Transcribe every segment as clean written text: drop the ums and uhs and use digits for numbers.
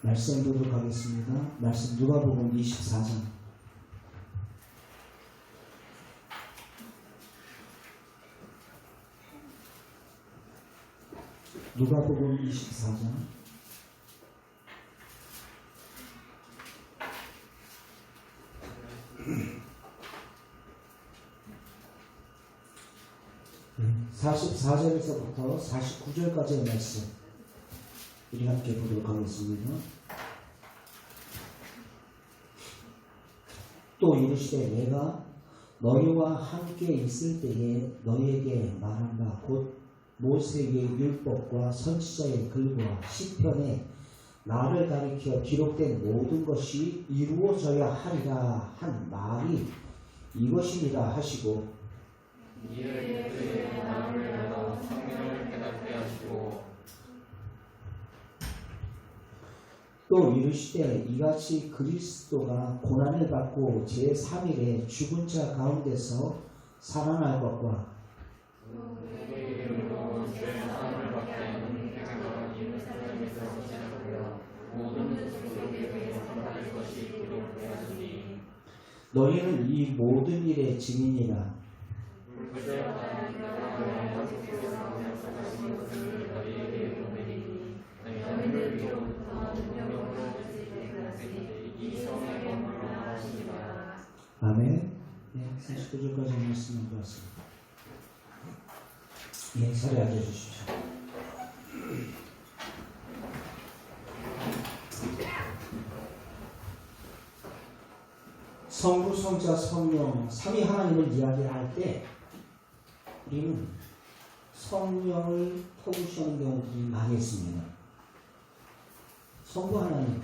말씀 보도록 하겠습니다. 말씀 누가복음 24장. 누가복음 24장. 네, 44절에서부터 49절까지의 말씀 우리 함께 보도록 하겠습니다. 또 이르시되 내가 너희와 함께 있을 때에 너희에게 말한 바 곧 모세의 율법과 선지자의 글과 시편에 나를 가리켜 기록된 모든 것이 이루어져야 하리라 한 말이 이것이니라 하시고 이에 그의 마음을 열어 성경을 깨닫게 하시고 또 이르시되 이같이 그리스도가 고난을 받고 제3일에 죽은 자 가운데서 살아날 것과 그의 이름으로 죄사함을 받게 하는 행위가 예루살렘에서 시작하여 모든 족속에게 선포될 것이 기록되었으니 너희는 이 모든 일의 증인이라. 불새가 너희 족속에서 약속하신 것을 너희에게 보내리니 너희를 위로부터 능력으로 지키기까지 이 성에 머물라 하시니라. 아멘. 네, 49절까지 말씀인 것 같습니다. 예, 자리에 앉아주십시오. 성부, 성자, 성령, 삼위 하나님을 이야기할 때 우리는 성령을 터부시하는 경우들이 많이 있습니다. 성부 하나님,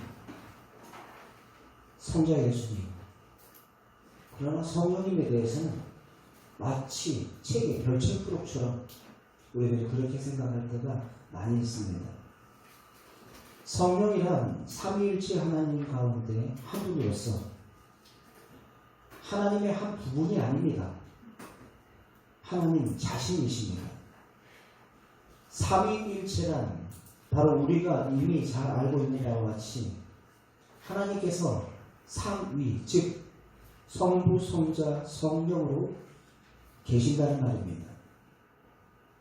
성자 예수님. 그러나 성령님에 대해서는 마치 책의 별책부록처럼 우리들이 그렇게 생각할 때가 많이 있습니다. 성령이란 삼위일체 하나님 가운데 한 분으로서 하나님의 한 부분이 아닙니다. 하나님 자신이십니다. 삼위일체란 바로 우리가 이미 잘 알고 있는 바와 같이 하나님께서 삼위, 즉 성부, 성자, 성령으로 계신다는 말입니다.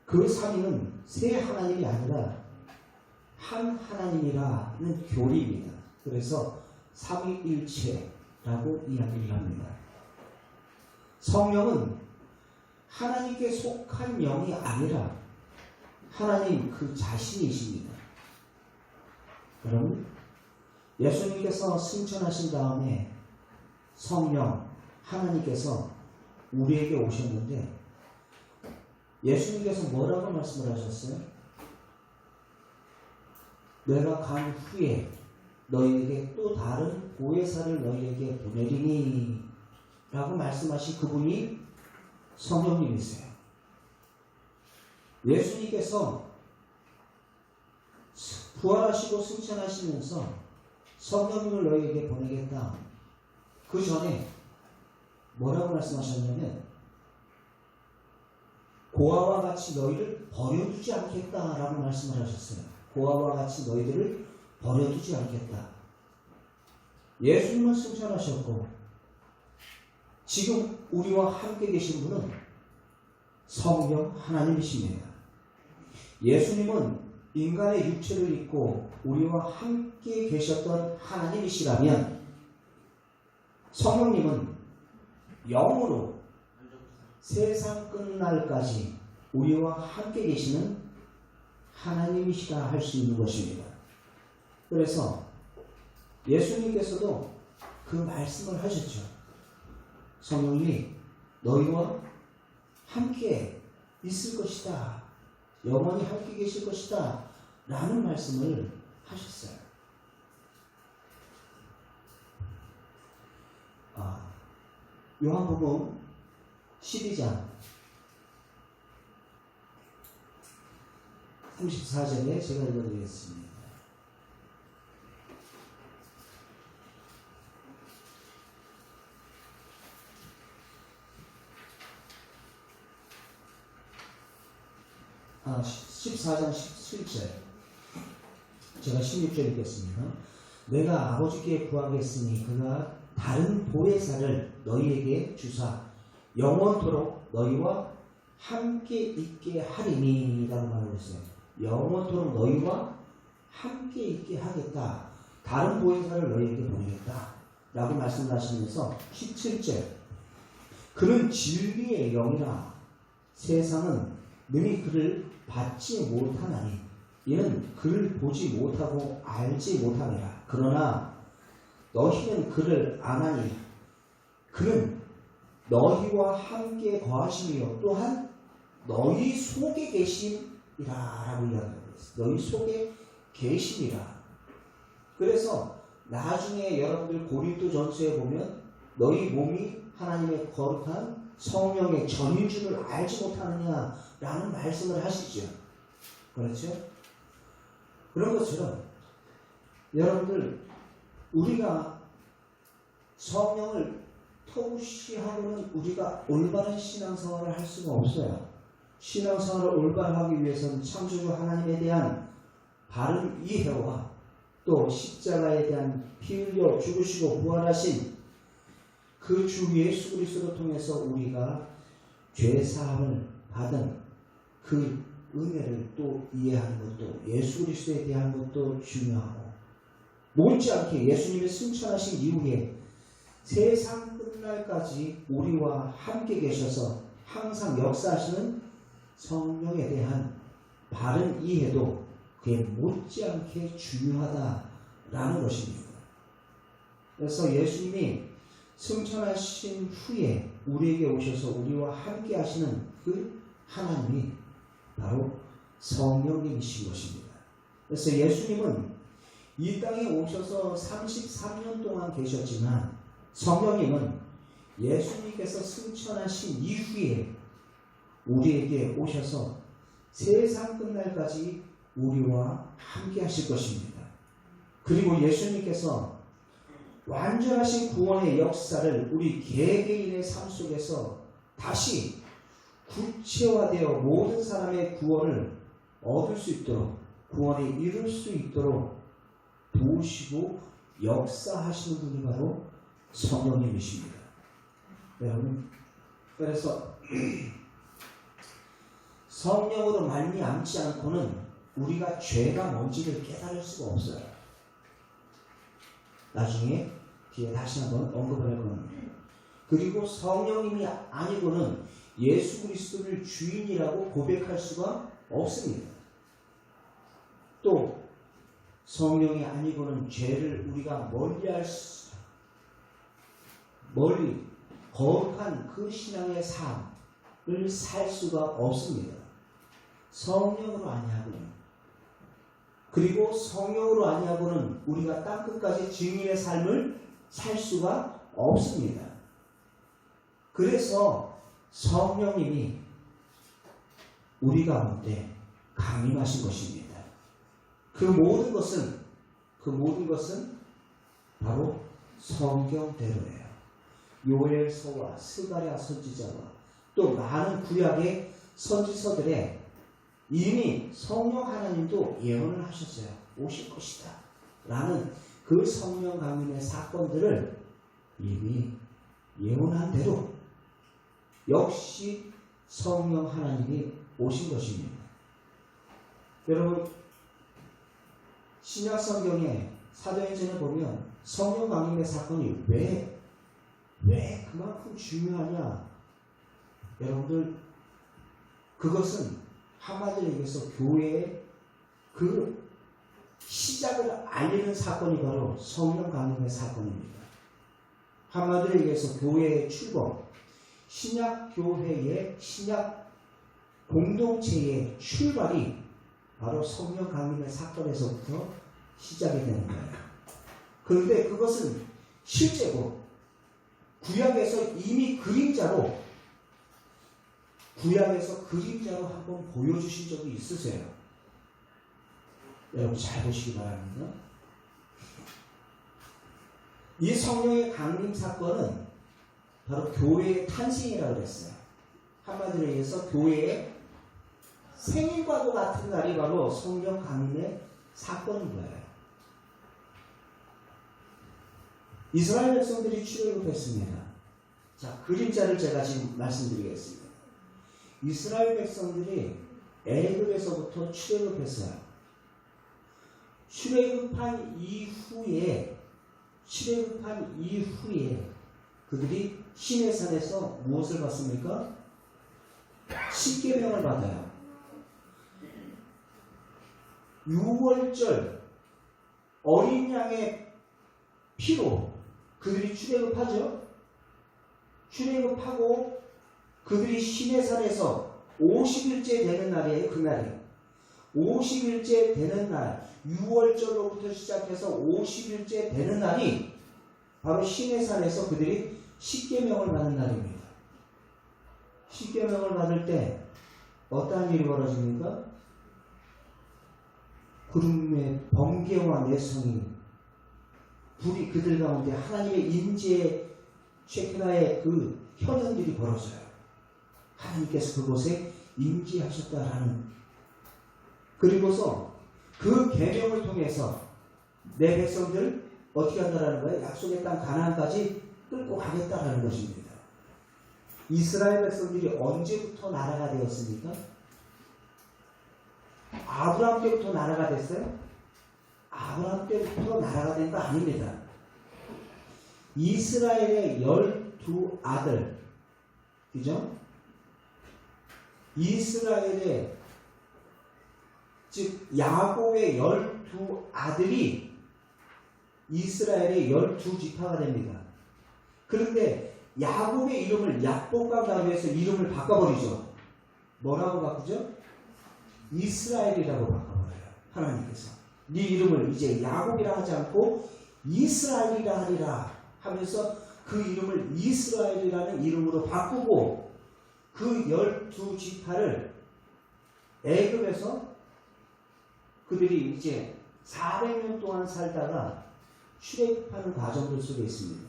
그 삼위는 세 하나님이 아니라 한 하나님이라는 교리입니다. 그래서 삼위일체라고 이야기를 합니다. 성령은 하나님께 속한 영이 아니라 하나님 그 자신이십니다. 여러분, 예수님께서 승천하신 다음에 성령, 하나님께서 우리에게 오셨는데 예수님께서 뭐라고 말씀을 하셨어요? 내가 간 후에 너희에게 또 다른 보혜사를 너희에게 보내리니 라고 말씀하신 그분이 성령님이세요. 예수님께서 부활하시고 승천하시면서 성령님을 너희에게 보내겠다. 그 전에 뭐라고 말씀하셨냐면 고아와 같이 너희를 버려두지 않겠다라고 말씀을 하셨어요. 고아와 같이 너희들을 버려두지 않겠다. 예수님은 승천하셨고 지금 우리와 함께 계신 분은 성령 하나님이십니다. 예수님은 인간의 육체를 입고 우리와 함께 계셨던 하나님이시라면 성령님은 영으로 세상 끝날까지 우리와 함께 계시는 하나님이시라 할 수 있는 것입니다. 그래서 예수님께서도 그 말씀을 하셨죠. 성령님이 너희와 함께 있을 것이다. 영원히 함께 계실 것이다. 라는 말씀을 하셨어요. 요한복음 12장 34절에 제가 읽어드리겠습니다. 아, 14장 17절. 제가 16절 읽겠습니다. 내가 아버지께 구하겠으니 그가 다른 보혜사를 너희에게 주사 영원토록 너희와 함께 있게 하리니 라고 말을 했어요. 영원토록 너희와 함께 있게 하겠다. 다른 보혜사를 너희에게 보내겠다 라고 말씀하시면서 17절 그는 진리의 영이라 세상은 능히 그를 받지 못하나니 이는 그를 보지 못하고 알지 못함이라. 그러나 너희는 그를 아나니 그는 너희와 함께 거하시며 또한 너희 속에 계심이라 라고 이야기하고 있어요. 너희 속에 계심이라. 그래서 나중에 여러분들 고린도전서에 보면 너희 몸이 하나님의 거룩한 성령의 전인 줄을 알지 못하느냐라는 말씀을 하시죠. 그렇죠? 그런 것처럼 여러분들 우리가 성령을 통시하고는 우리가 올바른 신앙생활을 할 수가 없어요. 신앙생활을 올바르게 하기 위해서는 창조주 하나님에 대한 바른 이해와 또 십자가에 대한 피 흘려 죽으시고 부활하신 그 주 예수 그리스도를 통해서 우리가 죄사함을 받은 그 은혜를 또 이해하는 것도 예수 그리스도에 대한 것도 중요하고 못지않게 예수님의 승천하신 이후에 세상 끝날까지 우리와 함께 계셔서 항상 역사하시는 성령에 대한 바른 이해도 그게 못지않게 중요하다라는 것입니다. 그래서 예수님이 승천하신 후에 우리에게 오셔서 우리와 함께 하시는 그 하나님이 바로 성령님이신 것입니다. 그래서 예수님은 이 땅에 오셔서 33년 동안 계셨지만 성령님은 예수님께서 승천하신 이후에 우리에게 오셔서 세상 끝날까지 우리와 함께 하실 것입니다. 그리고 예수님께서 완전하신 구원의 역사를 우리 개개인의 삶 속에서 다시 구체화되어 모든 사람의 구원을 얻을 수 있도록 구원에 이룰 수 있도록 도우시고 역사하시는 분이 바로 성령님이십니다. 여러분, 그래서 성령으로 말미암지 않고는 우리가 죄가 뭔지를 깨달을 수가 없어요. 나중에 뒤에 다시 한번 언급을 할 겁니다. 그리고 성령님이 아니고는 예수 그리스도를 주인이라고 고백할 수가 없습니다. 또 성령이 아니고는 죄를 우리가 멀리 거룩한 그 신앙의 삶을 살 수가 없습니다. 성령으로 아니하고는. 그리고 성령으로 아니하고는 우리가 땅끝까지 증인의 삶을 살 수가 없습니다. 그래서 성령님이 우리 가운데 강림하신 것입니다. 그 모든 것은 바로 성경대로예요. 요엘서와 스가랴 선지자와 또 많은 구약의 선지서들에 이미 성령 하나님도 예언을 하셨어요. 오실 것이다 라는 그 성령 강림의 사건들을 이미 예언한 대로 역시 성령 하나님이 오신 것입니다. 여러분, 신약 성경에 사도행전을 보면 성령 강림의 사건이 왜 그만큼 중요하냐? 여러분들, 그것은 한마디로 얘기해서 교회의 그 시작을 알리는 사건이 바로 성령 강림의 사건입니다. 한마디로 얘기해서 교회의 출범, 신약 교회의 신약 공동체의 출발이 바로 성령 강림의 사건에서부터 시작이 되는 거예요. 그런데 그것은 실제로 구약에서 이미 그림자로 한번 보여주신 적이 있으세요. 여러분 잘 보시기 바랍니다. 이 성령의 강림 사건은 바로 교회의 탄생이라고 그랬어요. 한마디로 얘기해서 교회의 생일과도 같은 날이 바로 성령 강림의 사건인 거예요. 이스라엘 백성들이 출애굽했습니다. 자, 그림자를 제가 지금 말씀드리겠습니다. 이스라엘 백성들이 애굽에서부터 출애굽했어요. 출애굽한 이후에 그들이 시내산에서 무엇을 받습니까? 십계명을 받아요. 유월절 어린 양의 피로 그들이 출애굽하죠. 출애굽하고 그들이 시내산에서 50일째 되는 날이에요. 그날이에요. 50일째 되는 날, 6월절로부터 시작해서 50일째 되는 날이 바로 시내산에서 그들이 십계명을 받는 날입니다. 십계명을 받을 때 어떠한 일이 벌어집니까? 구름의 번개와 내성이 불이 그들 가운데 하나님의 임재의 쉐키나의 그 현상들이 벌어져요. 하나님께서 그곳에 임재하셨다라는. 그리고서 그 계명을 통해서 내 백성들 어떻게 한다라는 거예요? 약속의 땅 가나안까지 끌고 가겠다라는 것입니다. 이스라엘 백성들이 언제부터 나라가 되었습니까? 아브라함 때부터 나라가 됐어요? 아브라함 때부터 나라가 된 거 아닙니다. 이스라엘의 12아들, 그죠? 이스라엘의, 즉 야곱의 12아들이 이스라엘의 12지파가 됩니다. 그런데 야곱의 이름을 약복하게 하기 위해서 이름을 바꿔버리죠. 뭐라고 바꾸죠? 이스라엘이라고 바꿔버려요. 하나님께서 네 이름을 이제 야곱이라 하지 않고 이스라엘이라 하리라 하면서 그 이름을 이스라엘이라는 이름으로 바꾸고 그 12지파를 애굽에서 그들이 이제 400년 동안 살다가 출애굽하는 과정들 속에 있습니다.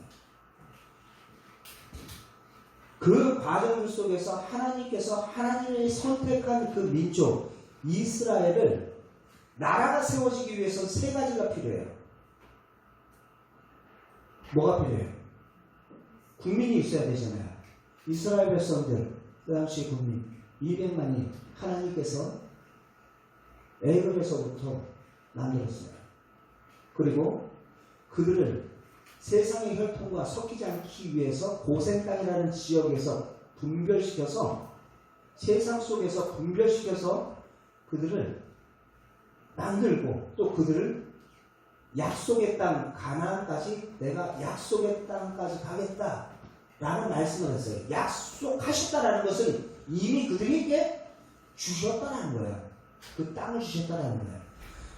그 과정들 속에서 하나님께서 하나님이 선택한 그 민족 이스라엘을 나라가 세워지기 위해서는 세 가지가 필요해요. 뭐가 필요해요? 국민이 있어야 되잖아요. 이스라엘 백성들, 그 당시 국민 200만이 하나님께서 애굽에서부터 만들었어요. 그리고 그들을 세상의 혈통과 섞이지 않기 위해서 고센 땅이라는 지역에서 분별시켜서 세상 속에서 분별시켜서 그들을 만들고 또 그들을 약속의 땅 가나안까지 내가 약속의 땅까지 가겠다라는 말씀을 했어요. 약속하셨다라는 것은 이미 그들에게 주셨다라는 거예요. 그 땅을 주셨다라는 거예요.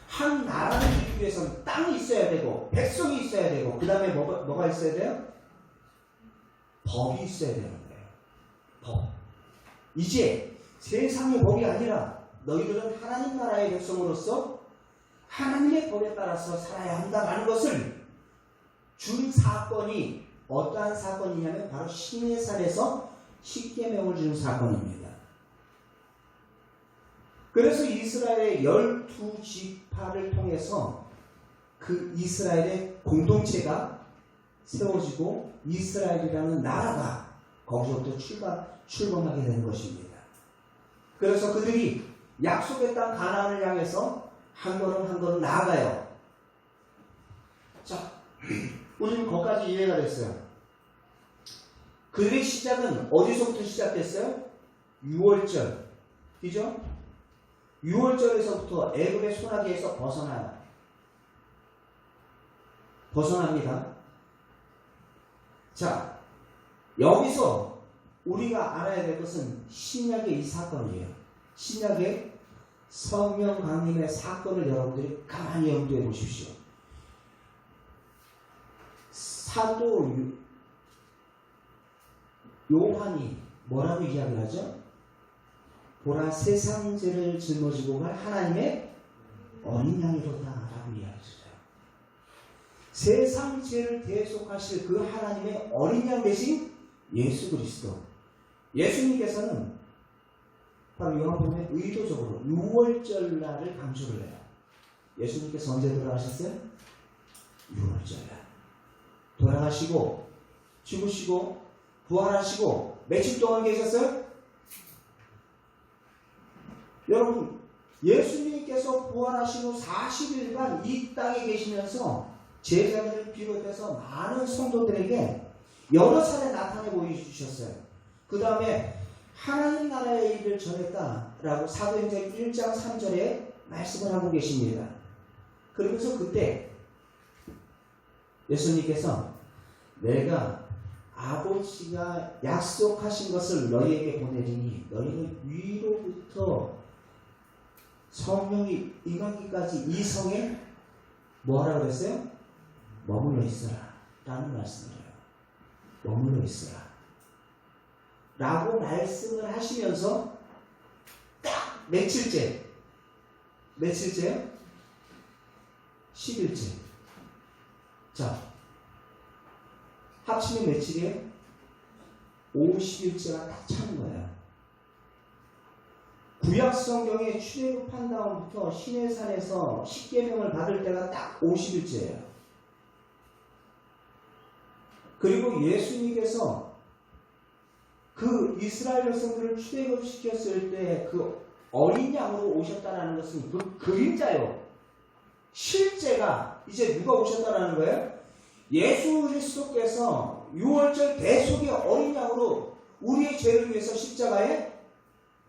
한 나라를 지기 위해서는 땅이 있어야 되고 백성이 있어야 되고 그 다음에 뭐가 있어야 돼요? 법이 있어야 되는 거예요. 법. 이제 세상의 법이 아니라 너희들은 하나님 나라의 백성으로서 하나님의 법에 따라서 살아야 한다라는 것을 준 사건이 어떠한 사건이냐면 바로 시내산에서 십계명을 준 사건입니다. 그래서 이스라엘의 12지파를 통해서 그 이스라엘의 공동체가 세워지고 이스라엘이라는 나라가 거기서부터 출범하게 되는 것입니다. 그래서 그들이 약속의 땅 가나안을 향해서 한 걸음 한 걸음 나아가요. 자, 우리는 거기까지 이해가 됐어요. 그들의 시작은 어디서부터 시작됐어요? 6월절. 그죠? 6월절에서부터 애굽의 소나기에서 벗어나요. 벗어납니다. 자, 여기서 우리가 알아야 될 것은 신약의 이 사건이에요. 신약의 성령 강림의 사건을 여러분들이 가만히 염두해 보십시오. 사도 요한이 뭐라고 이야기를 하죠? 보라 세상 죄를 짊어지고 갈 하나님의 어린 양이로다 라고 이야기했어요. 세상 죄를 대속하실 그 하나님의 어린 양 대신 예수 그리스도. 예수님께서는 바로 요한복음에 의도적으로 6월절 날을 강조를 해요. 예수님께서 언제 돌아가셨어요? 6월절 날. 돌아가시고 죽으시고 부활하시고 며칠 동안 계셨어요? 여러분, 예수님께서 부활하신 후 40일간 이 땅에 계시면서 제자들을 비롯해서 많은 성도들에게 여러 차례 나타내 보여주셨어요. 그 다음에 하나님 나라의 일을 전했다라고 사도행전 1장 3절에 말씀을 하고 계십니다. 그러면서 그때 예수님께서 내가 아버지가 약속하신 것을 너희에게 보내리니 너희는 위로부터 성령이 임하기까지 이 성에 뭐하라고 그랬어요? 머물러 있어라 라는 말씀을 해요. 머물러 있어라 라고 말씀을 하시면서 딱 며칠째요? 10일째. 자, 합치면 며칠이에요? 50일째가 딱 차는 거예요. 구약 성경에 출애굽한 다음부터 시내산에서 십계명을 받을 때가 딱 50일째예요. 그리고 예수님께서 그 이스라엘 백성들을 출애굽시켰을 때 그 어린 양으로 오셨다는 것은 그 그림자요. 실제가 이제 누가 오셨다는 거예요? 예수 그리스도께서 6월절 대속의 어린 양으로 우리의 죄를 위해서 십자가에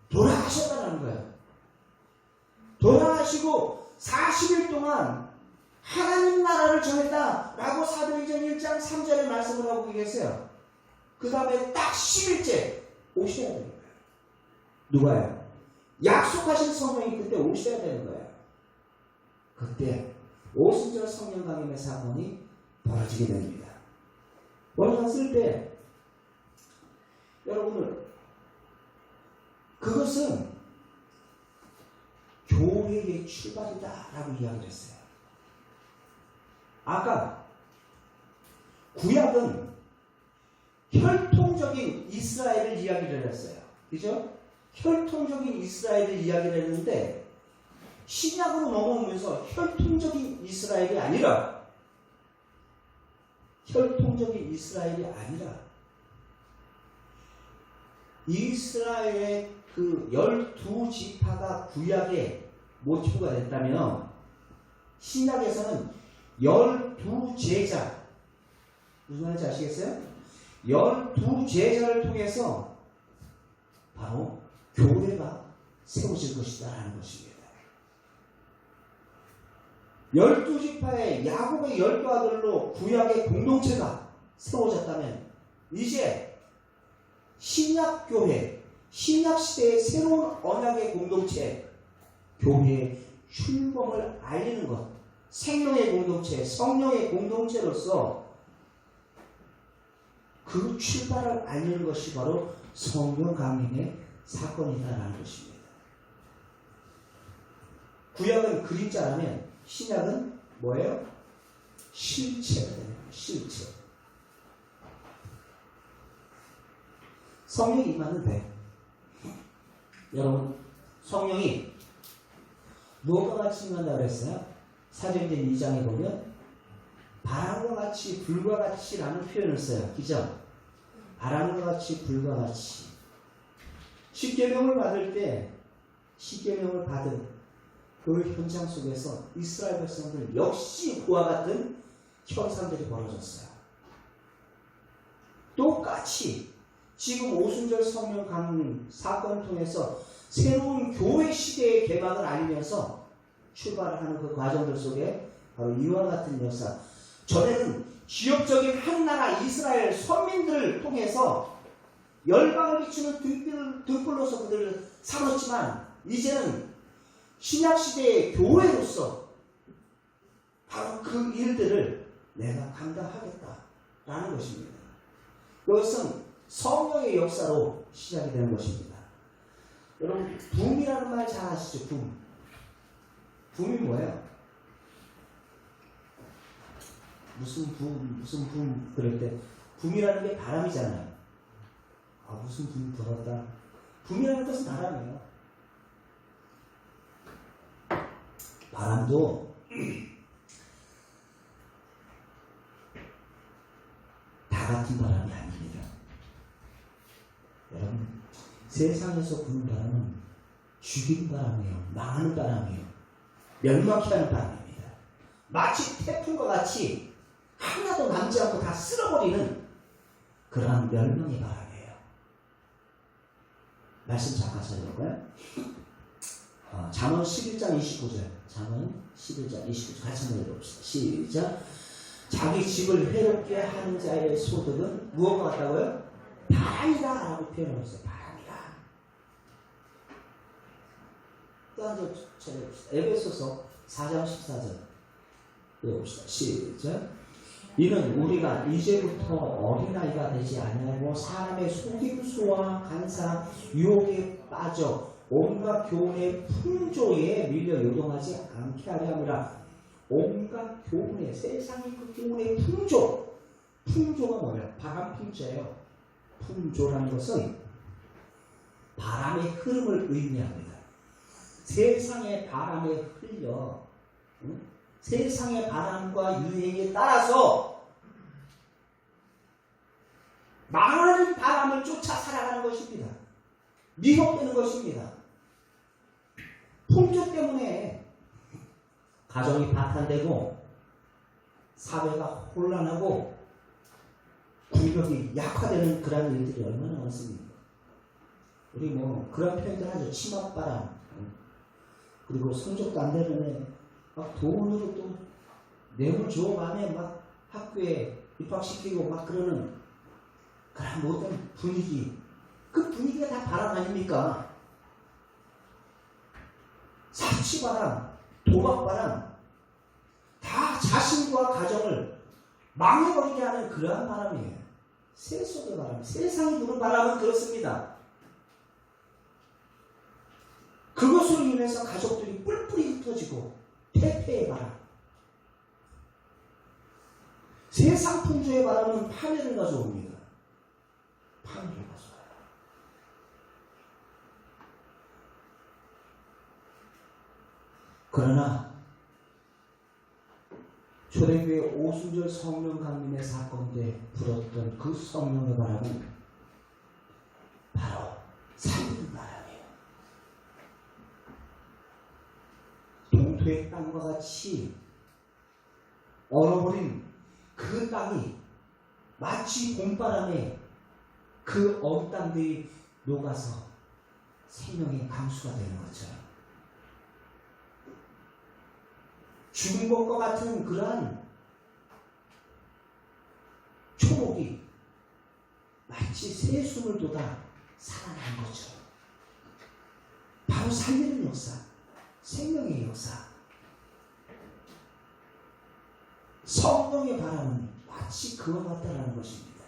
돌아가셨다는 거예요. 돌아가시고 40일 동안 하나님 나라를 전했다라고 사도행전 1장 3절에 말씀을 하고 계세요. 그 다음에 딱 10일째 오셔야 되는 거예요. 누가요? 약속하신 성령이 그때 오셔야 되는 거예요. 그때 오순절 성령 강림의 사건이 벌어지게 됩니다. 벌어졌을 때 여러분들 그것은 교회의 출발이다라고 이야기를 했어요. 아까 구약은 혈통적인 이스라엘을 이야기를 했어요. 그죠? 혈통적인 이스라엘을 이야기를 했는데 신약으로 넘어오면서 혈통적인 이스라엘이 아니라 이스라엘의 그 12지파가 구약의 모티브가 됐다면 신약에서는 12제자 무슨 말인지 아시겠어요? 12제자를 통해서 바로 교회가 세워질 것이다 라는 것입니다. 12지파의 야곱의 12아들로 구약의 공동체가 세워졌다면 이제 신약교회, 신약시대의 새로운 언약의 공동체, 교회의 출범을 알리는 것, 생명의 공동체, 성령의 공동체로서 그 출발을 알리는 것이 바로 성령 강림의 사건이다라는 것입니다. 구약은 그림자라면 신약은 뭐예요? 실체가 되는 거예요. 실체. 성령이 임하는 배. 여러분, 성령이 무엇과 같이 임한다고 그랬어요? 사도행전 2장에 보면 바람과 같이 불과 같이라는 표현을 써요. 그죠? 바람과 같이 불과 같이. 십계명을 받을 때 십계명을 받은 그 현장 속에서 이스라엘 백성들 역시 그와 같은 현상들이 벌어졌어요. 똑같이 지금 오순절 성령 강림 사건을 통해서 새로운 교회 시대의 개막을 알리면서 출발하는 그 과정들 속에 바로 이와 같은 역사. 전에는 지역적인 한 나라 이스라엘 선민들을 통해서 열방을 비추는 등불로서 그들을 삼았지만 이제는 신약시대의 교회로서 바로 그 일들을 내가 감당하겠다라는 것입니다. 그것은 성령의 역사로 시작이 되는 것입니다. 여러분, 붐이라는 말 잘 아시죠? 붐. 붐이 뭐예요? 무슨 붐 그럴 때 붐이라는 게 바람이잖아요. 아, 무슨 붐 불었다. 붐이라는 것은 바람이에요. 바람도 다 같은 바람이 아닙니다. 여러분, 세상에서 부는 바람은 죽이는 바람이에요. 망하는 바람이에요. 멸망케 하는 바람입니다. 마치 태풍과 같이 하나도 남지 않고 다 쓸어버리는 그러한 멸망의 바람이에요. 말씀 잠깐 살펴볼까요? 잠언 11장 29절. 잠언 11장 29절 같이 한번 읽어봅시다. 시작. 자기 집을 해롭게 하는 자의 소득은 무엇과 같다고요? 바람이다 라고 표현하고 있어요. 바람이다. 또 한 번 찾아봅시다. 에베소서 4장 14절 읽어봅시다. 시작. 이는 우리가 이제부터 어린아이가 되지 아니하고 사람의 속임수와 간사 유혹에 빠져 온갖 교훈의 풍조에 밀려 요동하지 않게 하려 함이라. 온갖 교훈의, 세상의 그 교훈의 풍조가 뭐예요? 바람 풍조예요. 풍조라는 것은 바람의 흐름을 의미합니다. 세상의 바람에 흘려 세상의 바람과 유행에 따라서 망하는 바람을 쫓아 살아가는 것입니다. 미혹되는 것입니다. 풍조 때문에 가정이 파탄되고 사회가 혼란하고 군력이 약화되는 그런 일들이 얼마나 많습니까? 우리 뭐 그런 표현들 하죠. 치맛바람, 그리고 성적도 안 되는 애 막 돈으로 또 뇌물 주업 안에 막 학교에 입학시키고 막 그러는 그런 모든 분위기, 그 분위기가 다 바람 아닙니까? 사치바람, 도박바람, 다 자신과 가정을 망해버리게 하는 그러한 바람이에요. 세속의 바람, 세상이 부는 바람은 그렇습니다. 그것으로 인해서 가족들이 뿔뿔이 흩어지고 태폐의 바람, 세상 풍조의 바람은 파멸을 가져옵니다. 파멸을 가져와요. 그러나 초대교회 오순절 성령 강림의 사건 때 불었던 그 성령의 바람은 바로 살리는 바람이에요. 동토의 땅과 같이 얼어버린 그 땅이 마치 봄바람에 그 어린 땅들이 녹아서 생명의 강수가 되는 것처럼 죽은 것과 같은 그러한 초목이 마치 새 숨을 돋아 살아난 것처럼 바로 살리는 역사, 생명의 역사, 성령의 바람은 마치 그와 같다라는 것입니다.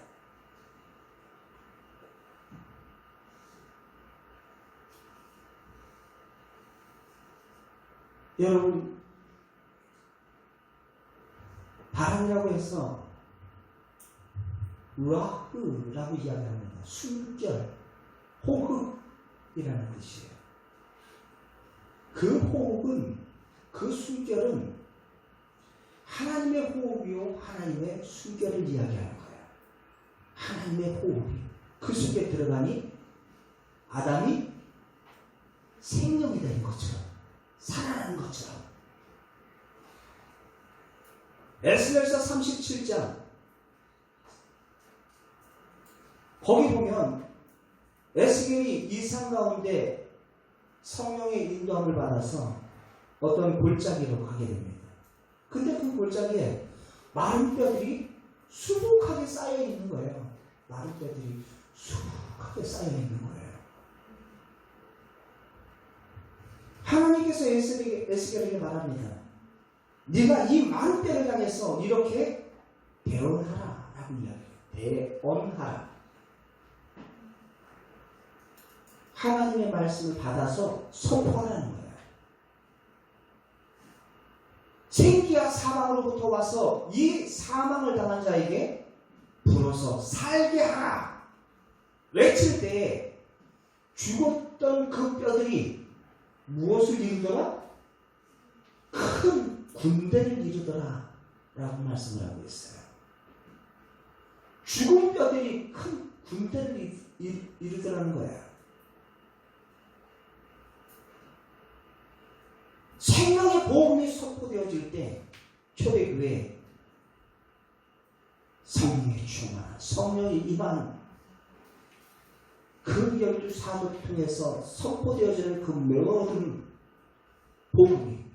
여러분, 바람이라고 해서 라흐라고 이야기합니다. 숨결, 호흡이라는 뜻이에요. 그 호흡은, 그 숨결은 하나님의 호흡이요 하나님의 숨결을 이야기하는 거예요. 하나님의 호흡이 그 속에 들어가니 아담이 생명이 된 것처럼, 살아나는 것처럼. 에스겔서 37장 거기 보면 에스겔이 이상 가운데 성령의 인도함을 받아서 어떤 골짜기로 가게 됩니다. 근데 그 골짜기에 마른 뼈들이 수북하게 쌓여 있는 거예요. 마른 뼈들이 수북하게 쌓여 있는 거예요. 하나님께서 에스겔에게 말합니다. 네가 이 마른 뼈를 향해서 이렇게 대언하라 라고 이야기해요. 대언하라. 하나님의 말씀을 받아서 선포하라는 거예요. 생기와 사망으로부터 와서 이 사망을 당한 자에게 불어서 살게 하라. 외칠 때에 죽었던 그 뼈들이 무엇을 이루더라? 큰 군대를 이루더라 라고 말씀을 하고 있어요. 죽은 뼈들이 큰 군대를 이루더라는 거야. 생명의 복음이 선포되어질 때 초대교회에 성령의 충만한, 성령이 임한 그 12사도 통해서 선포되어지는 그 모든 복음이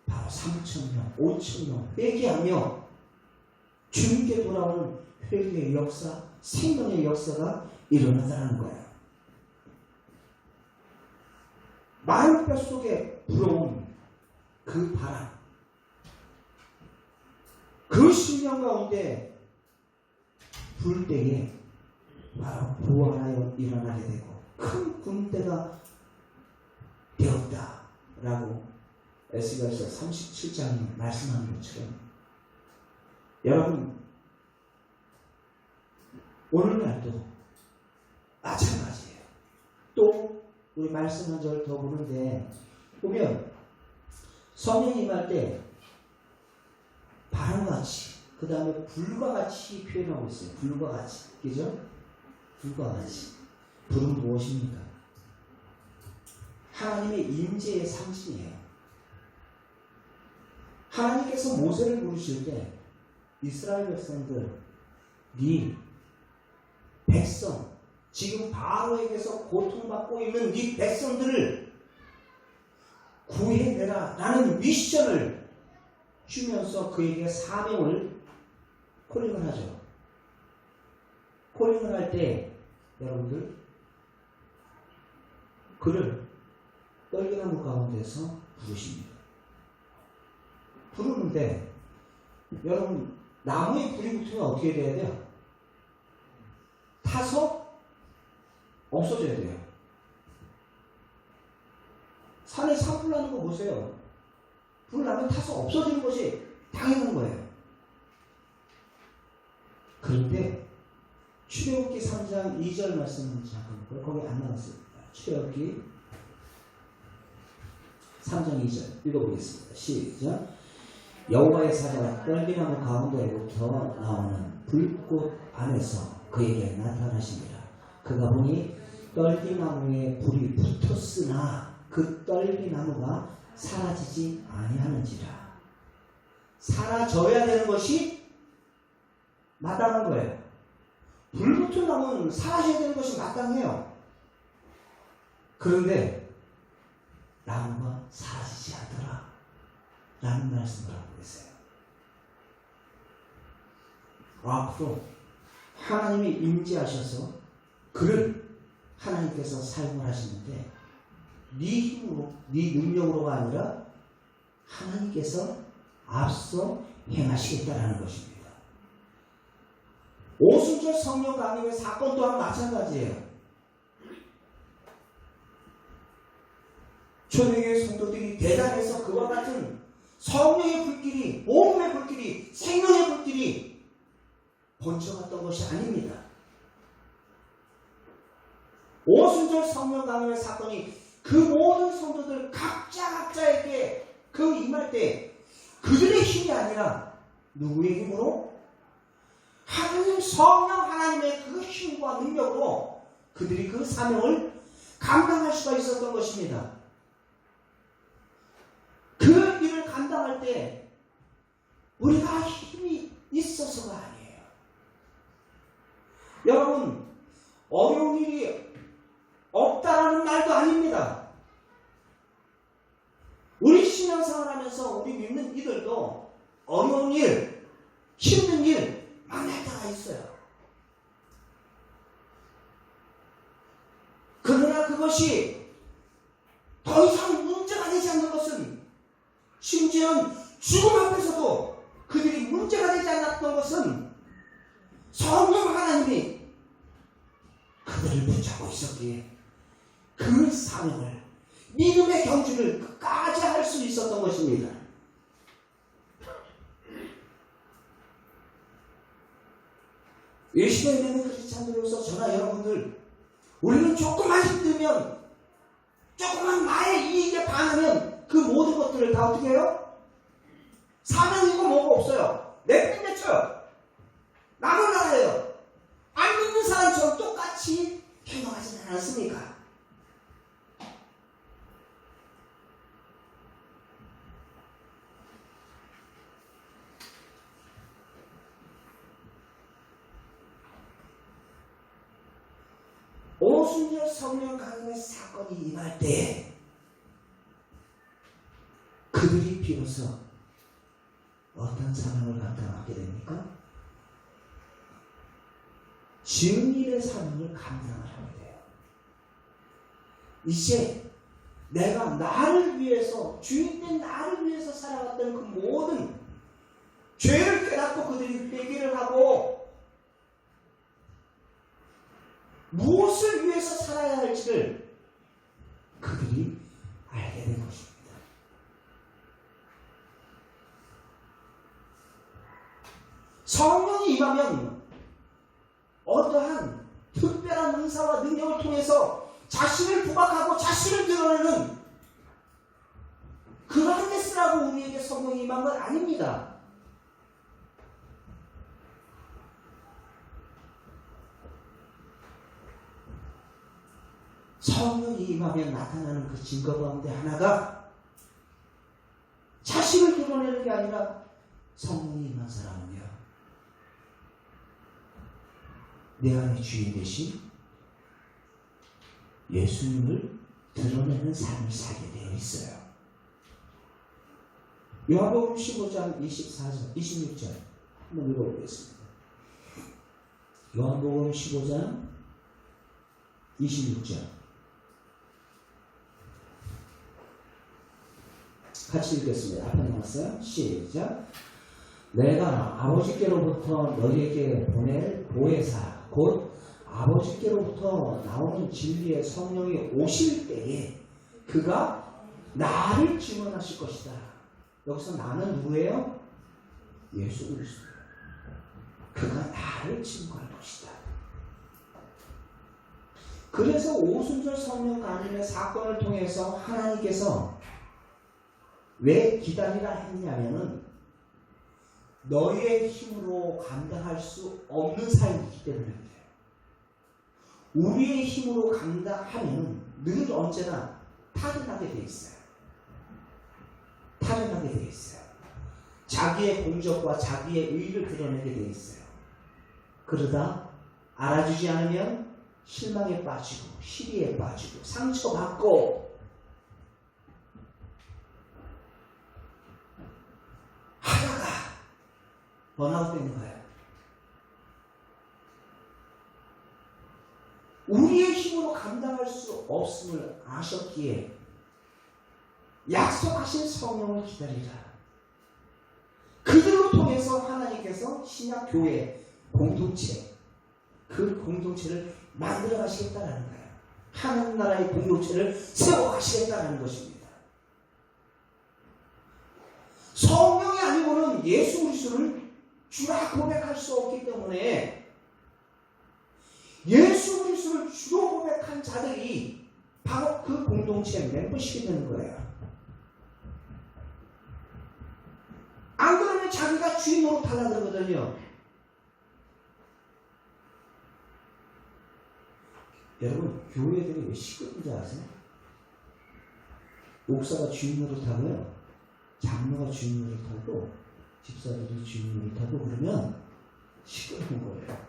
바로 3,000명, 5,000명 회개하며 주님께 돌아오는 회개의 역사, 생명의 역사가 일어나다는 거야. 마을 뼈 속에 불어온 그 바람, 그 심령 가운데 불 때에 바로 부활하여 일어나게 되고 큰 군대가 되었다라고 에스겔서 37장이 말씀하는 것처럼, 여러분 오늘날도 마찬가지예요. 또 우리 말씀 한 절 더 보는데 보면 성령이 임할 때 바람과 같이, 그 다음에 불과 같이 표현하고 있어요. 불과 같이, 그죠? 불과 같이. 불은 무엇입니까? 하나님의 임재의 상징이에요. 하나님께서 모세를 부르실 때 이스라엘 백성들, 네 백성, 지금 바로에게서 고통받고 있는 네 백성들을 구해내라 라는 미션을 주면서 그에게 사명을 콜링을 하죠. 콜링을 할 때 여러분들 그를 떨기나무 가운데서 부르십니다. 부르는데 여러분 나무에 불이 붙으면 어떻게 돼야 돼요? 타서 없어져야 돼요. 산에 산불 나는 거 보세요. 불 나면 타서 없어지는 것이 당연한 거예요. 그런데 출애굽기 3장 2절 말씀을 잠깐 볼까요? 거기 안 나왔습니다. 출애굽기 3장 2절 읽어보겠습니다. 시작. 여호와의 사자가 떨기나무 가운데로부터 나오는 불꽃 안에서 그에게 나타나십니다. 그가 보니 떨기나무에 불이 붙었으나 그 떨기나무가 사라지지 아니하는지라. 사라져야 되는 것이 마땅한 거예요. 불 붙은 나무는 사라져야 되는 것이 마땅해요. 그런데 나무가 사라지지 않더라 라는 말씀을 하고 계세요. 앞으로 하나님이 임재하셔서 그를 하나님께서 사용을 하시는데 네 힘으로, 네 능력으로가 아니라 하나님께서 앞서 행하시겠다라는 것입니다. 오순절 성령 강림의 사건 또한 마찬가지예요. 초대교회 성도들이 대단해서 그와 같은 성령의 불길이, 복음의 불길이, 생명의 불길이 번쩍았던 것이 아닙니다. 오순절 성령 강림의 사건이 그 모든 성도들 각자에게 그 임할 때 그들의 힘이 아니라 누구의 힘으로? 하나님 성령 하나님의 그 힘과 능력으로 그들이 그 사명을 감당할 수가 있었던 것입니다. 그 일을 감당할 때 우리가 힘이 있어서가 아니에요. 여러분, 어려운 일이 없다라는 말도 아닙니다. 우리 신앙생활 하면서 우리 믿는 이들도 어려운 일, 힘든 일 만날 때가 있어요. 그러나 그것이 더 이상 문제가 되지 않는 것은, 심지어 죽음 앞에서도 그들이 문제가 되지 않았던 것은 성령 하나님이 그들을 붙잡고 있었기에 그 사명을, 믿음의 경주를 끝까지 할 수 있었던 것입니다. 이 시대에 있는 크리스찬들로서 저나 여러분들, 우리는 조금만 힘들면, 조금만 나의 이익에 반하면 그 모든 것들을 다 어떻게 해요? 사명이고 뭐고 없어요. 내팽개쳐요. 나는 알아요. 안 믿는 사람처럼 똑같이 행동하지는 않았습니까? 오순절 성령 강림의 사건이 임할 때 그들이 비로소 어떤 사명을 감당하게 됩니까? 증인의 사명을 감당을 하게 돼요. 이제 내가 나를 위해서, 주인된 나를 위해서 살아갔던 그 모든 죄를 깨닫고 그들이 회개를 하고 무엇을 위해서 살아야 할지를 그들이 알게 된 것입니다. 성령이 임하면 어떠한 특별한 은사와 능력을 통해서 자신을 부각하고 자신을 드러내는 그러한 데 쓰라고 우리에게 성령이 임한 건 아닙니다. 성령이 임하면 나타나는 그 증거 가운데 하나가 자신을 드러내는 게 아니라 성령이 임한 사람은요, 내 안에 주인 되신 예수님을 드러내는 삶을 살게 되어 있어요. 요한복음 15장 24절, 26절 한번 읽어보겠습니다. 요한복음 15장 26절 같이 읽겠습니다. 앞에 나왔어요. 시작. 내가 아버지께로부터 너희에게 보낼 보혜사 곧 아버지께로부터 나오는 진리의 성령이 오실 때에 그가 나를 증언하실 것이다. 여기서 나는 누구예요? 예수 그리스도. 그가 나를 증거할 것이다. 그래서 오순절 성령 강림의 사건을 통해서 하나님께서 왜 기다리라 했냐면은 너희의 힘으로 감당할 수 없는 삶이기 때문입니다. 우리의 힘으로 감당하면 늘 언제나 타락하게 돼 있어요. 타락하게 돼 있어요. 자기의 공적과 자기의 의의를 드러내게 돼 있어요. 그러다 알아주지 않으면 실망에 빠지고 시리에 빠지고 상처받고 하다가 번아웃 되는 거예요. 우리의 힘으로 감당할 수 없음을 아셨기에 약속하신 성령을 기다리라. 그들로 통해서 하나님께서 신약 교회 공동체, 그 공동체를 만들어 가시겠다는 거예요. 하나님 나라의 공동체를 세워 가시겠다는 것입니다. 성령이 아니고는 예수 그리스도를 주라 고백할 수 없기 때문에 예수 그리스도를 주로 고백한 자들이 바로 그 공동체의 멤버십이 되는 거예요. 안 그러면 자기가 주인으로 달라들거든요. 여러분, 교회들이 왜 시끄러운지 아세요? 목사가 주인으로 타고요, 장로가 주인으로 타고, 집사들이 주인으로 타고 그러면 시끄러운 거예요.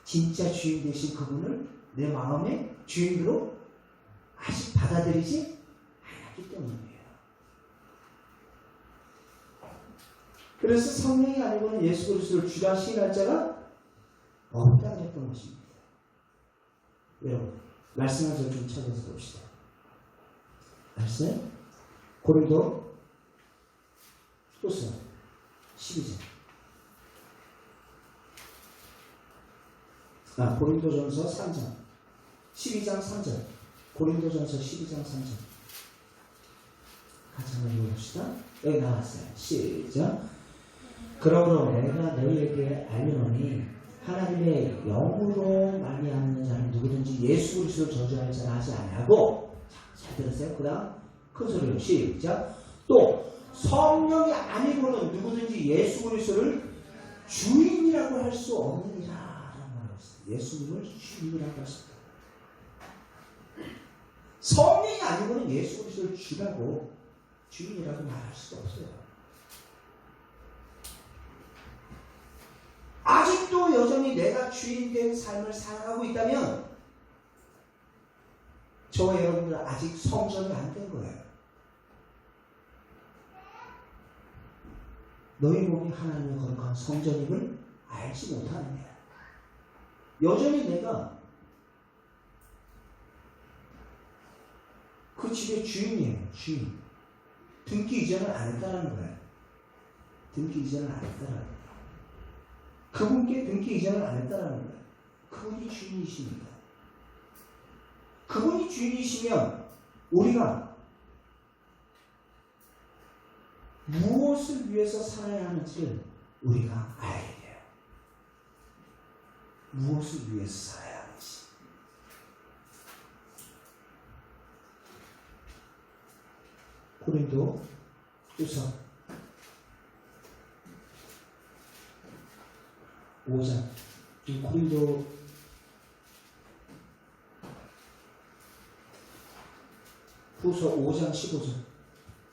진짜 주인 되신 그분을 내 마음의 주인으로 아직 받아들이지 않았기 때문이에요. 그래서 성령이 아니고는 예수 그리스도를 주라 시인할 자가 없다고 했던 것입니다. 여러분, 말씀을 좀 찾아서 봅시다. 말씀? 고린도 후서 12장. 고린도전서 3장. 12장 3절. 고린도전서 12장 3절. 같이 한번 읽어봅시다. 여기 나왔어요. 시작. 그러므로 내가 너희에게 알려노니 하나님의 영으로 말미암는 자는 누구든지 예수 그리스도를 저주할 자는 하지 아니하고, 잘 들으세요. 그 다음 큰 소리로 시작. 또 성령이 아니고는 누구든지 예수 그리스도를 주인이라고 할 수 없느니라 라는 말을 했어요. 예수님을 주인이라고 했습니다. 성령이 아니고는 예수 그리스도를 주라고 주인이라고 말할 수가 없어요. 아직도 여전히 내가 주인된 삶을 살아가고 있다면 저와 여러분들 아직 성전이 안 된 거예요. 너희 몸이 하나님의 거룩한 성전임을 알지 못하는 거야. 여전히 내가 그 집의 주인이에요. 주인. 등기 이전을 안 했다는 거예요. 등기 이전을 안 했다는 거예요. 그분께 등기 이전을 안 했다는 거예요. 그분이 주인이십니다. 그분이 주인이시면 우리가 무엇을 위해서 살아야 하는지를 우리가 알게 돼요. 무엇을 위해서 살아야 하는지. 고린도 후서 5장. 고린도 후서 5장 15절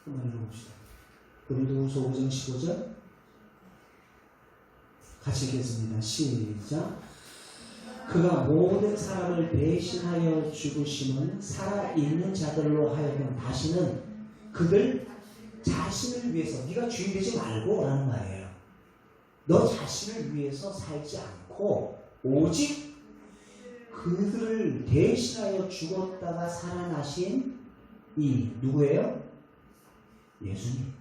한번 읽어봅시다. 고린도후서 5장 15절 같이 읽겠습니다. 시작. 그가 모든 사람을 배신하여 죽으심은 살아있는 자들로 하여금 다시는 그들 자신을 위해서, 네가 주인 되지 말고 라는 말이에요. 너 자신을 위해서 살지 않고 오직 그들을 대신하여 죽었다가 살아나신 이 누구예요? 예수님.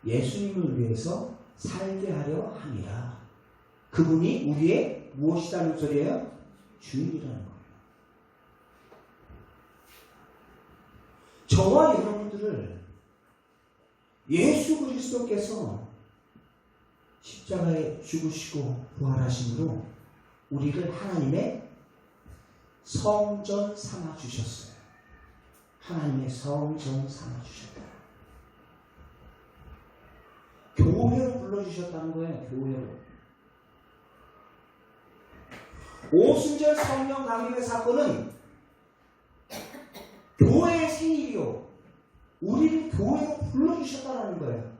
예수님을 위해서 살게 하려 함이라. 그분이 우리의 무엇이라는 소리예요? 주인이라는 거예요. 저와 여러분들을 예수 그리스도께서 십자가에 죽으시고 부활하심으로 우리를 하나님의 성전 삼아 주셨어요. 하나님의 성전 삼아 주셨다. 교회로 불러주셨다는 거예요. 교회로. 오순절 성령 강림의 사건은 교회의 생일이요. 우리를 교회로 불러주셨다는 거예요.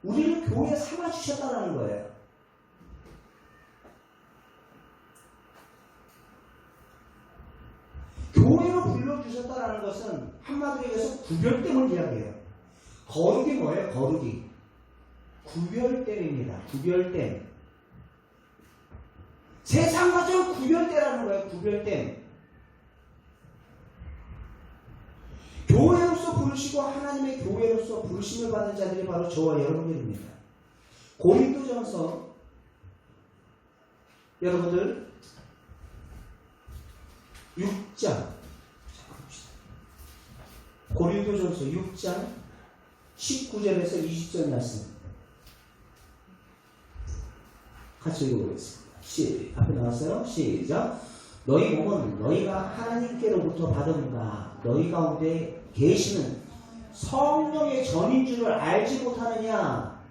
우리를 교회에 삼아주셨다는 거예요. 교회로 불러주셨다는 것은 한마디로 얘기해서 구별됨을 이야기해요. 거룩이 뭐예요? 거룩이. 구별됨입니다. 구별됨. 세상과 좀 구별되라는 거예요. 구별됨. 교회로서 부르시고 하나님의 교회로서 부르심을 받은 자들이 바로 저와 여러분들입니다. 고린도전서 여러분들 6장 고린도전서 6장 19절에서 20절 말씀 같이 읽어보겠습니다. 앞에 나왔어요. 시작. 너희 몸은 너희가 하나님께로부터 받은 바 너희 가운데 계시는 성령의 전인 줄을 알지 못하느냐.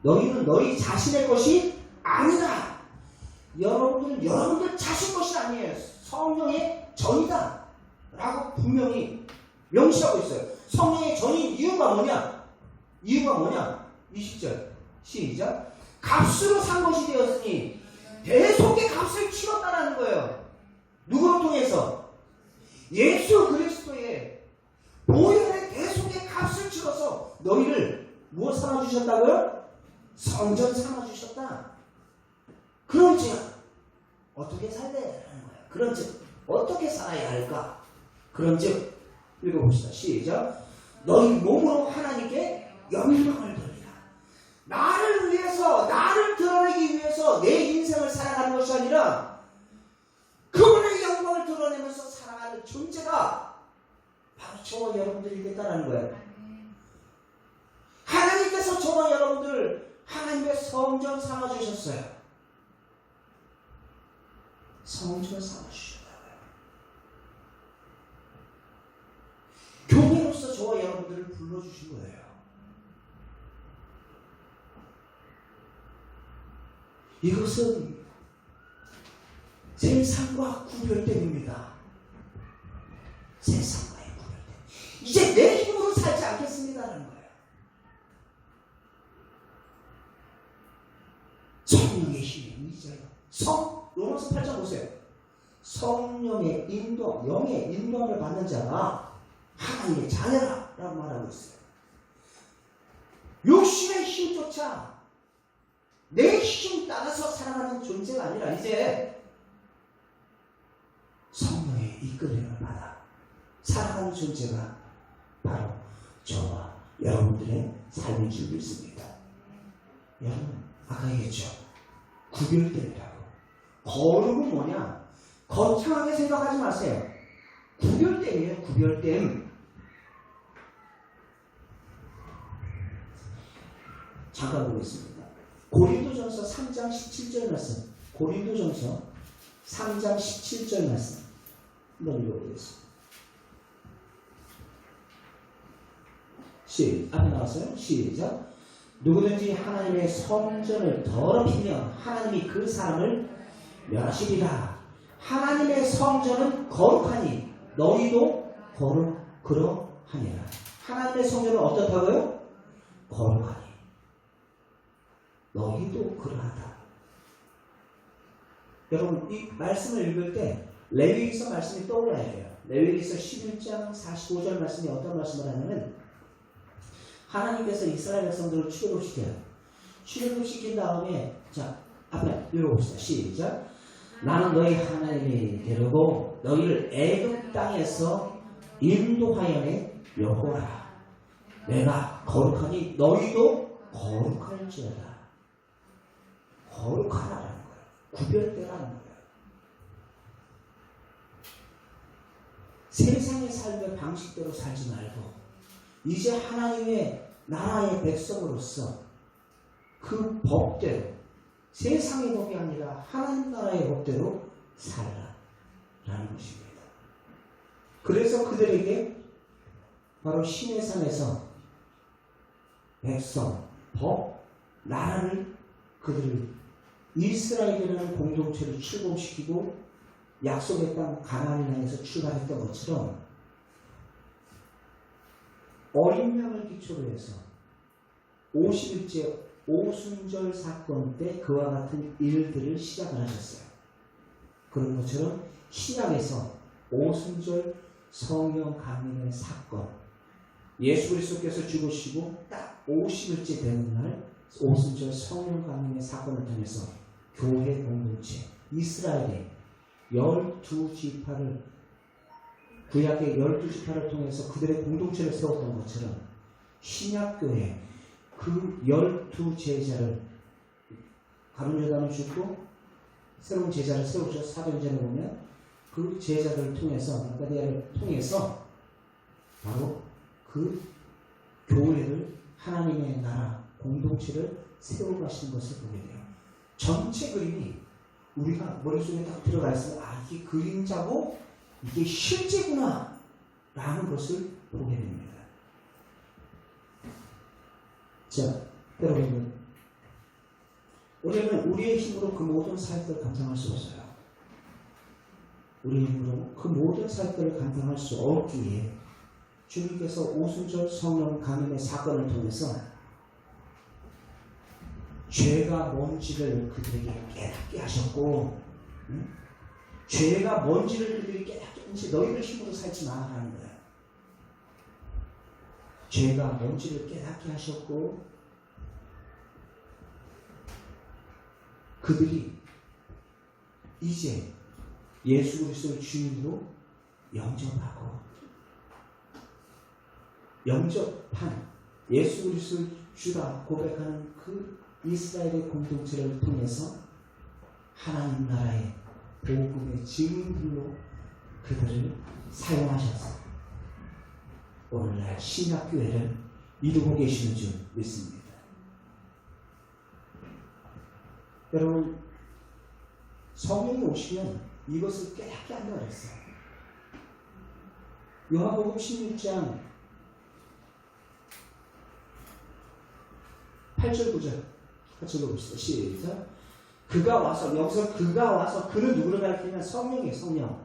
너희는 너희 자신의 것이 아니라. 여러분들은 여러분들 자신 것이 아니에요. 성령의 전이다 라고 분명히 명시하고 있어요. 성령의 전인 이유가 뭐냐? 이유가 뭐냐? 20절 시작. 값으로 산 것이 되었으니 대속의 값을 치렀다라는 거예요. 누구를 통해서? 예수 그리스도의 보혈의 대속의 값을 치러서 너희를 무엇 삼아주셨다고요? 성전 삼아주셨다. 그런즉 어떻게 살아야 하는 거야? 그런즉 어떻게 살아야 할까? 그런즉 읽어봅시다. 시작. 너희 몸으로 하나님께 영광을 돌리라. 나를 위해서, 나를 드러내기 위해서 내 인생을 살아가는 것이 아니라 그분의 영광을 드러내면서 살아가는 존재가 바로 저와 여러분들이겠다라는 거예요. 하나님께서 저와 여러분들을 하나님의 성전 삼아주셨어요. 성전 삼아주셨다고요. 교회로서 저와 여러분들을 불러주신 거예요. 이것은 세상과 구별됨입니다. 세상과의 구별됨. 이제 내 힘으로 살지 않겠습니다라는 거예요. 성령의 힘이 있어요. 로마서 8장 보세요. 성령의 인도, 영의 인도함을 받는 자가 하나님의 자녀라 라고 말하고 있어요. 육신의 힘조차 내 힘 따라서 살아가는 존재가 아니라 이제 성령의 이끌림을 받아 살아가는 존재가 바로 저와 여러분들의 삶인 줄 믿습니다. 여러분 아까 얘기했죠. 구별됨이라고. 거룩은 뭐냐? 거창하게 생각하지 마세요. 구별됨이에요. 구별됨. 잠깐 보겠습니다. 고린도전서 3장 17절 말씀. 고린도전서 3장 17절 말씀. 한번 읽어보겠습니다. 앞에 나왔어요? 시작. 누구든지 하나님의 성전을 더럽히면 하나님이 그 사람을 멸하시리라. 하나님의 성전은 거룩하니 너희도 그러하니라. 하나님의 성전은 어떻다고요? 거룩하니 너희도 그러하다. 여러분 이 말씀을 읽을 때 레위기서 말씀이 떠올라야 해요. 레위기서 11장 45절 말씀이 어떤 말씀을 하냐면 하나님께서 이스라엘 백성들을 출애굽시켜요. 출애굽시킨 다음에 자 앞에 읽어봅시다. 시작. 나는 너희 하나님이 되려고 너희를 애굽 땅에서 인도하여내 여호와라. 내가 거룩하니 너희도 거룩할지어다. 거룩하라는 거예요. 구별되라는 거예요. 세상의 삶의 방식대로 살지 말고 이제 하나님의 나라의 백성으로서 그 법대로 세상의 법이 아니라 하나님 나라의 법대로 살아라는 것입니다. 그래서 그들에게 바로 시내산에서 백성, 법, 나라를 그들을 이스라엘이라는 공동체를 출범시키고 약속의 땅 가나안을 향해서 출발했던 것처럼 어린 양을 기초로 해서 50일째 오순절 사건 때 그와 같은 일들을 시작을 하셨어요. 그런 것처럼 신약에서 오순절 성령 강림의 사건, 예수 그리스도께서 죽으시고 딱 50일째 되는 날 오순절 성령 강림의 사건을 통해서 교회 공동체, 이스라엘의 12지파를 구약의 12지파를 통해서 그들의 공동체를 세웠던 것처럼 신약교회 그 12제자를 가룟 요단을 죽고 새로운 제자를 세우셔서 사도행전에 보면 그 제자들을 통해서 마가디아를 통해서 바로 그 교회를 하나님의 나라 공동체를 세워가시는 것을 보게 돼요. 전체 그림이 우리가 머릿속에 딱 들어가 있으면 아 이게 그림자고 이게 실제구나 라는 것을 보게 됩니다. 자, 여러분 우리는 우리의 힘으로 그 모든 사역들을 감당할 수 없어요. 우리의 힘으로 그 모든 사역들을 감당할 수 없기에 주님께서 오순절 성령 강림의 사건을 통해서 죄가 뭔지를 그들에게 깨닫게 하셨고 죄가 뭔지를 그들이 깨닫게 하면서 너희들 힘으로 살지 마라는 거예요. 죄가 뭔지를 깨닫게 하셨고 그들이 이제 예수 그리스도를 주인으로 영접하고 영접한 예수 그리스도를 주라 고백하는 그 이스라엘의 공동체를 통해서 하나님 나라의 복음의 증인들로 그들을 사용하셔서 오늘날 신약교회를 이루고 계시는 줄 믿습니다. 여러분 성령이 오시면 이것을 깨닫게 한다고 그랬어요. 요한복음 16장 8절 9절 같이 읽어봅시다. 시작. 그가 와서, 여기서 그가 와서, 그는 누구를 가리키냐면 성령이에요. 성령.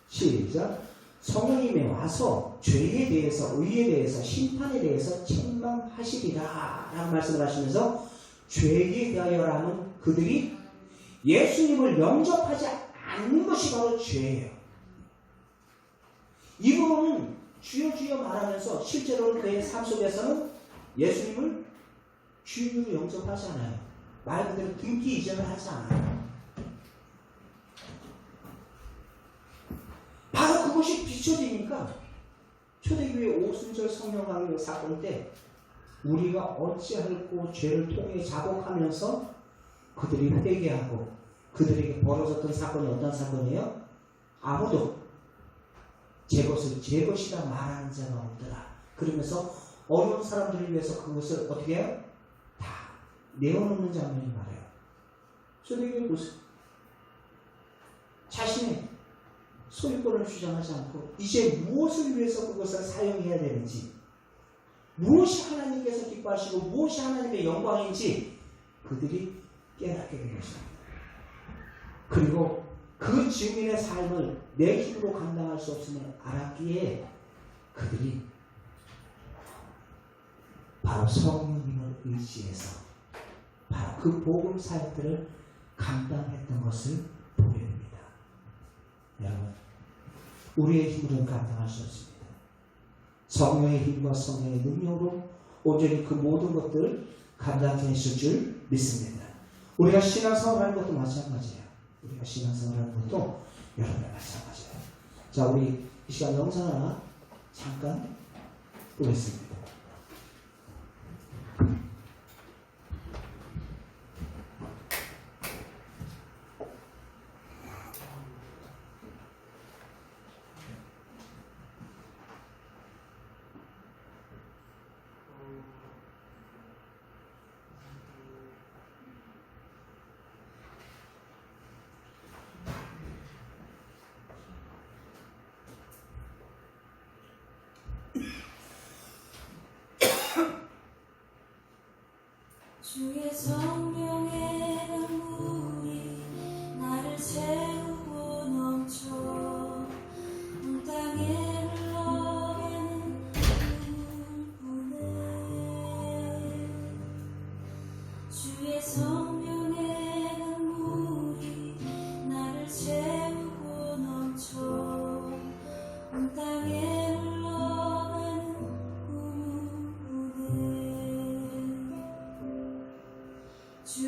시작. 성령님이 와서 죄에 대해서, 의에 대해서, 심판에 대해서 책망하시리라 라는 말씀을 하시면서 죄에 대하여라는 그들이 예수님을 영접하지 않는 것이 바로 죄예요. 이 부분은 주여 주여 말하면서 실제로는 그의 삶 속에서는 예수님을 주인으로 영접하지 않아요. 말 그대로 등기 이전을 하지 않아요. 바로 그것이 비춰지니까 초대교회 오순절 성령 강요 사건 때 우리가 어찌할꼬 죄를 통해 자복하면서 그들이 회개하고 그들에게 벌어졌던 사건이 어떤 사건이에요? 아무도 제 것을 제 것이라 말하는 자가 없더라. 그러면서 어려운 사람들을 위해서 그것을 어떻게 해요? 다 내어놓는 장면이 말해요. 초대교회 보세요. 자신의 소유권을 주장하지 않고 이제 무엇을 위해서 그것을 사용해야 되는지, 무엇이 하나님께서 기뻐하시고 무엇이 하나님의 영광인지 그들이 깨닫게 된 것입니다. 그리고 그 증인의 삶을 내 힘으로 감당할 수 없음을 알았기에 그들이 바로 성령님을 의지해서 바로 그 복음 사역들을 감당했던 것을 보게 됩니다. 여러분, 우리의 힘으로는 감당할 수 없습니다. 성령의 힘과 성령의 능력으로 온전히 그 모든 것들을 감당했을 줄 믿습니다. 우리가 신앙생활을 하는 것도 마찬가지예요. 우리가 신앙생활을 하는 것도 여러분과 마찬가지예요. 자, 우리 이 시간 영상 하나 잠깐 보겠습니다. 주의 성령의 눈물이 나를 채우고 넘쳐 온 땅에 흘러가는 눈물보네. 주의 성령의 눈물이 나를 채우고 넘쳐 온 땅에 흘러가는 눈물보네. 주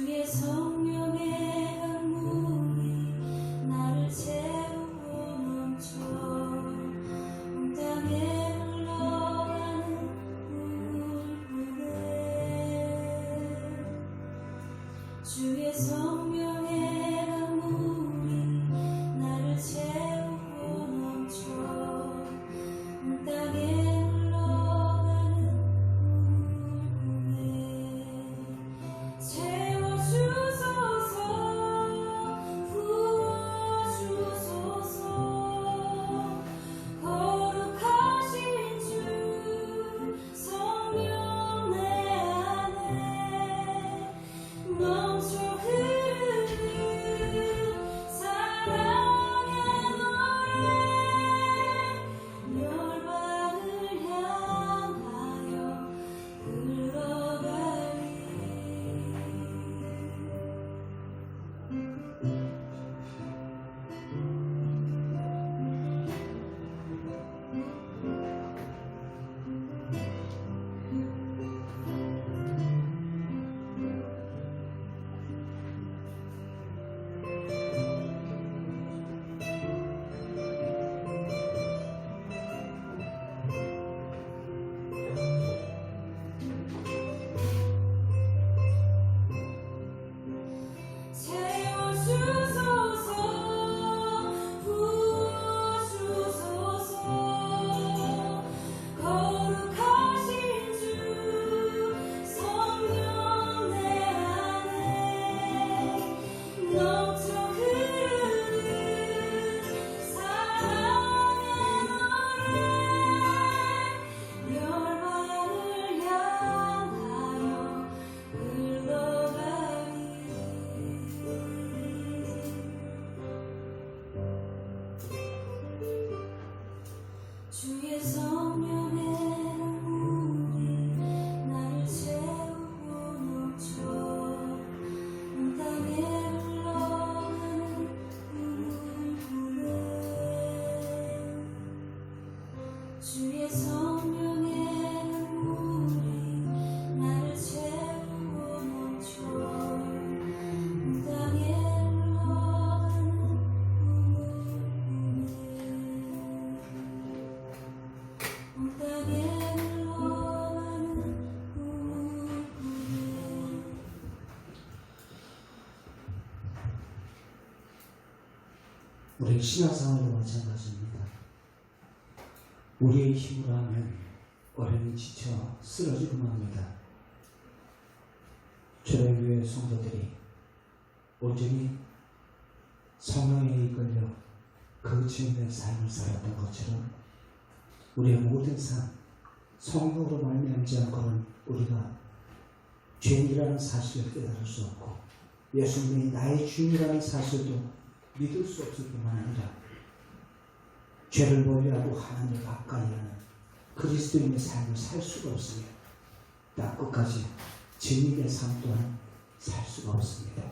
우리 신앙생활도 마찬가지입니다. 우리의 힘으로 하면 어련히 지쳐 쓰러지고 맙니다. 초대교회 성도들이 온전히 성령에 이끌려 거치는 삶을 살았던 것처럼 우리의 모든 삶, 성령으로 말미암지 않고는 우리가 죄인이라는 사실을 깨달을 수 없고 예수님이 나의 주인이라는 사실도 믿을 수 없을 뿐만 아니라 죄를 멀리하고 하나님을 가까이 하는 그리스도인의 삶을 살 수가 없으며 딱 끝까지 진리의 삶 또한 살 수가 없습니다.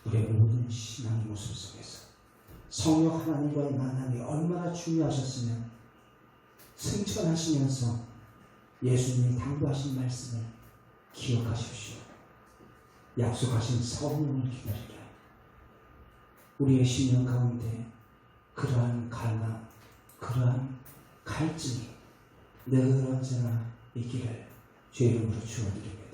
우리의 모든 신앙의 모습 속에서 성령 하나님과의 만남이 얼마나 중요하셨으면 승천하시면서 예수님이 당부하신 말씀을 기억하십시오. 약속하신 성령을 기다리라. 우리의 심령 가운데 그러한 갈망, 그러한 갈증이 늘 언제나 있기를 주의 이름으로 축원드립니다.